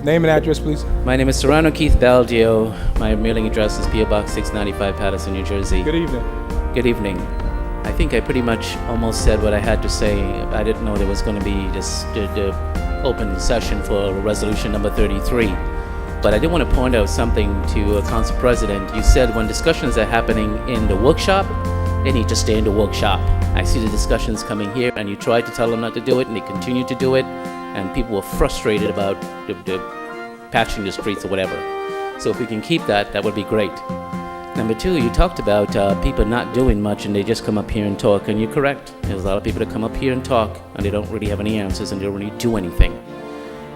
Name and address, please. My name is Sirrano Keith Baldeo. My mailing address is P.O. Box 695, Paterson, New Jersey. Good evening. Good evening. I think I pretty much almost said what I had to say. I didn't know there was going to be just the open session for resolution number 33. But I did want to point out something to Council President. You said when discussions are happening in the workshop, they need to stay in the workshop. I see the discussions coming here, and you tried to tell them not to do it, and they continue to do it, and people were frustrated about the patching the streets or whatever. So if we can keep that, that would be great. Number two, you talked about people not doing much and they just come up here and talk, and you're correct. There's a lot of people that come up here and talk, and they don't really have any answers, and they don't really do anything.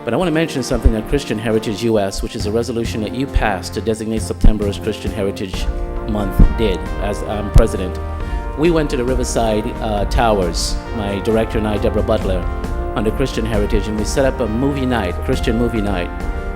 But I want to mention something that Christian Heritage U.S., which is a resolution that you passed to designate September as Christian Heritage Month, did as president. We went to the Riverside Towers, my director and I, Deborah Butler, under Christian Heritage, and we set up a movie night, Christian movie night.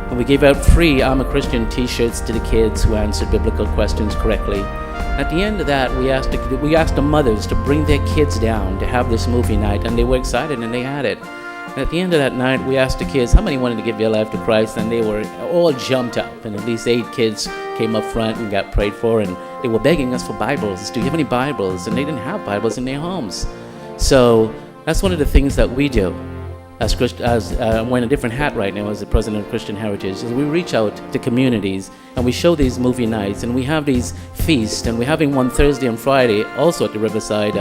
And we gave out free I'm a Christian t-shirts to the kids who answered biblical questions correctly. At the end of that, we asked the mothers to bring their kids down to have this movie night, and they were excited, and they had it. And at the end of that night, we asked the kids how many wanted to give their life to Christ, and they were all jumped up, and at least 8 kids came up front and got prayed for, and they were begging us for Bibles. Do you have any Bibles? And they didn't have Bibles in their homes. So that's one of the things that we do. I'm wearing a different hat right now as the president of Christian Heritage, is we reach out to communities and we show these movie nights, and we have these feasts, and we're having one Thursday and Friday also at the Riverside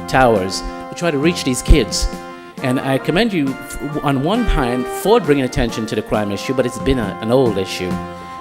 Towers to try to reach these kids. And I commend you on one hand for bringing attention to the crime issue, but it's been an old issue.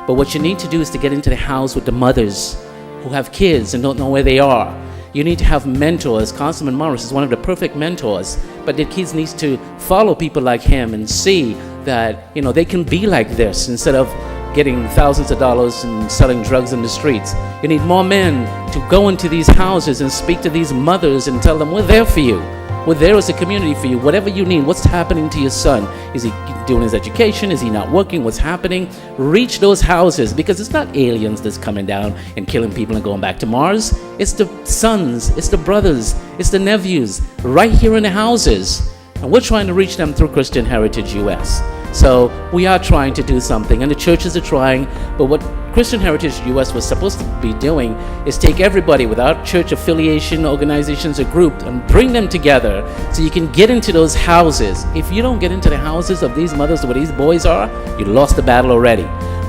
But what you need to do is to get into the house with the mothers who have kids and don't know where they are. You need to have mentors. Councilman Morris is one of the perfect mentors, but the kids need to follow people like him and see that, you know, they can be like this instead of getting thousands of dollars and selling drugs in the streets. You need more men to go into these houses and speak to these mothers and tell them we're there for you. We're there as a community for you. Whatever you need, what's happening to your son? Is he doing his education? Is he not working? What's happening? Reach those houses, because it's not aliens that's coming down and killing people and going back to Mars. It's the sons, it's the brothers, it's the nephews right here in the houses. And we're trying to reach them through Christian Heritage U.S. So we are trying to do something, and the churches are trying, but what Christian Heritage U.S. was supposed to be doing is take everybody without church affiliation, organizations, or group, and bring them together so you can get into those houses. If you don't get into the houses of these mothers where these boys are, you lost the battle already.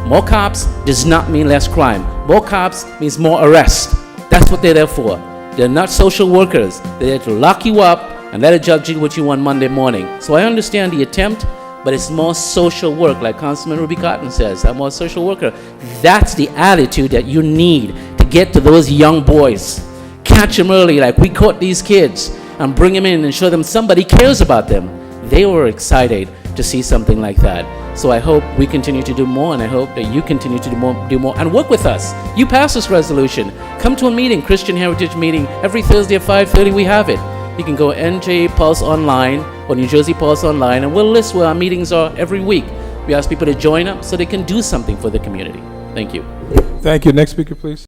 More cops does not mean less crime. More cops means more arrest. That's what they're there for. They're not social workers. They're there to lock you up and let a judge do what you want Monday morning. So I understand the attempt, but it's more social work, like Councilman Ruby Cotton says. I'm a social worker. That's the attitude that you need to get to those young boys. Catch them early, like we caught these kids, and bring them in and show them somebody cares about them. They were excited to see something like that. So I hope we continue to do more, and I hope that you continue to do more and work with us. You pass this resolution. Come to a meeting, Christian Heritage meeting, every Thursday at 5:30 we have it. You can go NJ Pulse Online or New Jersey Pulse Online, and we'll list where our meetings are every week. We ask people to join up so they can do something for the community. Thank you. Thank you. Next speaker, please.